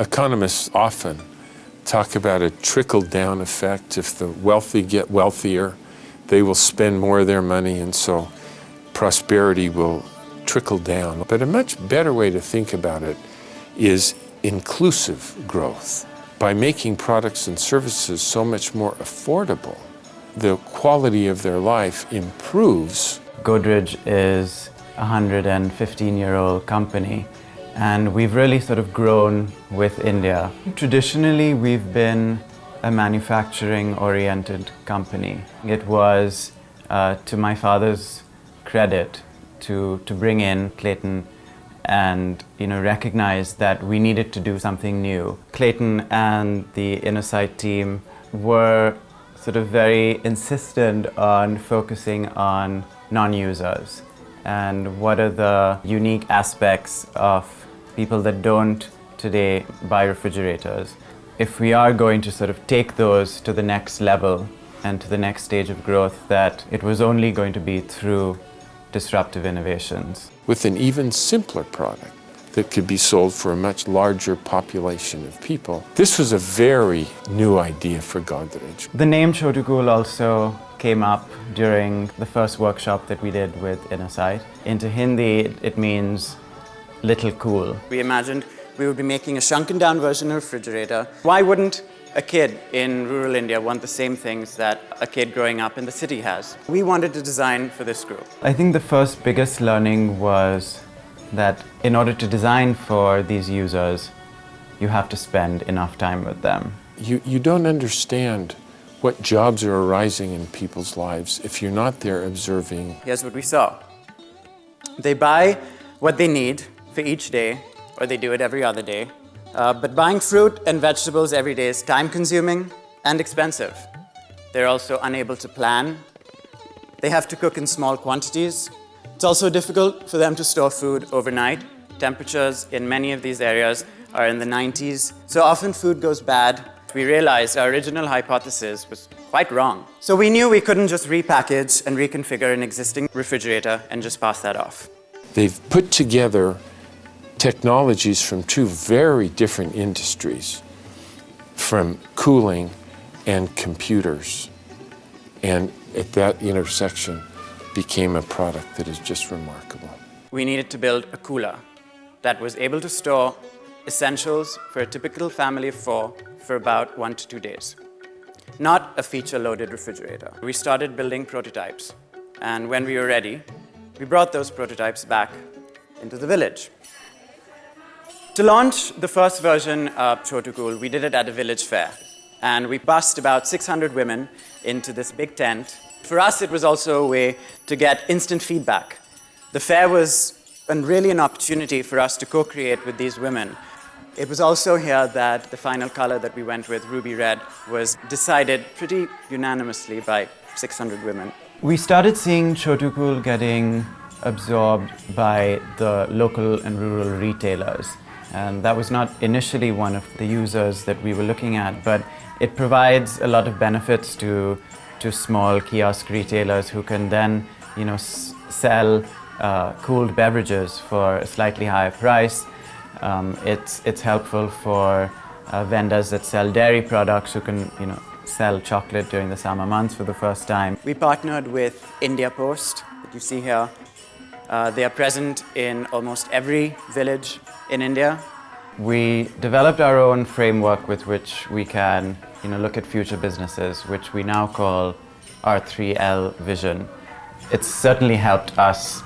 Economists often talk about a trickle-down effect. If the wealthy get wealthier, they will spend more of their money, and so prosperity will trickle down. But a much better way to think about it is inclusive growth. By making products and services so much more affordable, the quality of their life improves. Godrej is a 115-year-old company, and we've really sort of grown with India. Traditionally, we've been a manufacturing-oriented company. It was to my father's credit to bring in Clayton and recognize that we needed to do something new. Clayton and the Innosight team were sort of very insistent on focusing on non-users and what are the unique aspects of people that don't today buy refrigerators. If we are going to sort of take those to the next level and to the next stage of growth, that it was only going to be through disruptive innovations. With an even simpler product that could be sold for a much larger population of people. This was a very new idea for Godrej. The name Chotukool also came up during the first workshop that we did with Innosight. Into Hindi, it means little cool. We imagined we would be making a shrunken down version of a refrigerator. Why wouldn't a kid in rural India want the same things that a kid growing up in the city has? We wanted to design for this group. I think the first biggest learning was that in order to design for these users, you have to spend enough time with them. You don't understand what jobs are arising in people's lives if you're not there observing. Here's what we saw. They buy what they need for each day, or they do it every other day. But buying fruit and vegetables every day is time-consuming and expensive. They're also unable to plan. They have to cook in small quantities. It's also difficult for them to store food overnight. Temperatures in many of these areas are in the 90s, so often food goes bad. We realized our original hypothesis was quite wrong. So we knew we couldn't just repackage and reconfigure an existing refrigerator and just pass that off. They've put together technologies from two very different industries, from cooling and computers. And at that intersection became a product that is just remarkable. We needed to build a cooler that was able to store essentials for a typical family of 4 for about 1 to 2 days. Not a feature-loaded refrigerator. We started building prototypes, and when we were ready, we brought those prototypes back into the village. To launch the first version of Chotukool, we did it at a village fair, and we bussed about 600 women into this big tent. For us, it was also a way to get instant feedback. The fair was really an opportunity for us to co-create with these women. It was also here that the final color that we went with, ruby red, was decided pretty unanimously by 600 women. We started seeing Chotukool getting absorbed by the local and rural retailers. And that was not initially one of the users that we were looking at, but it provides a lot of benefits to small kiosk retailers who can then, sell cooled beverages for a slightly higher price. It's helpful for vendors that sell dairy products who can, sell chocolate during the summer months for the first time. We partnered with India Post, that you see here. They are present in almost every village in India. We developed our own framework with which we can, look at future businesses, which we now call our 3L vision. It's certainly helped us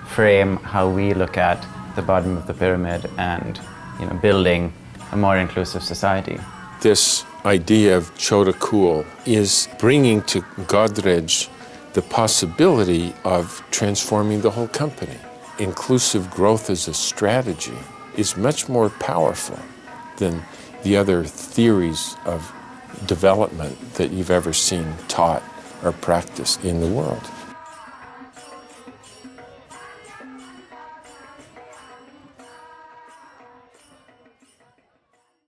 frame how we look at the bottom of the pyramid and, building a more inclusive society. This idea of Chotukool is bringing to Godrej the possibility of transforming the whole company. Inclusive growth as a strategy is much more powerful than the other theories of development that you've ever seen taught or practiced in the world.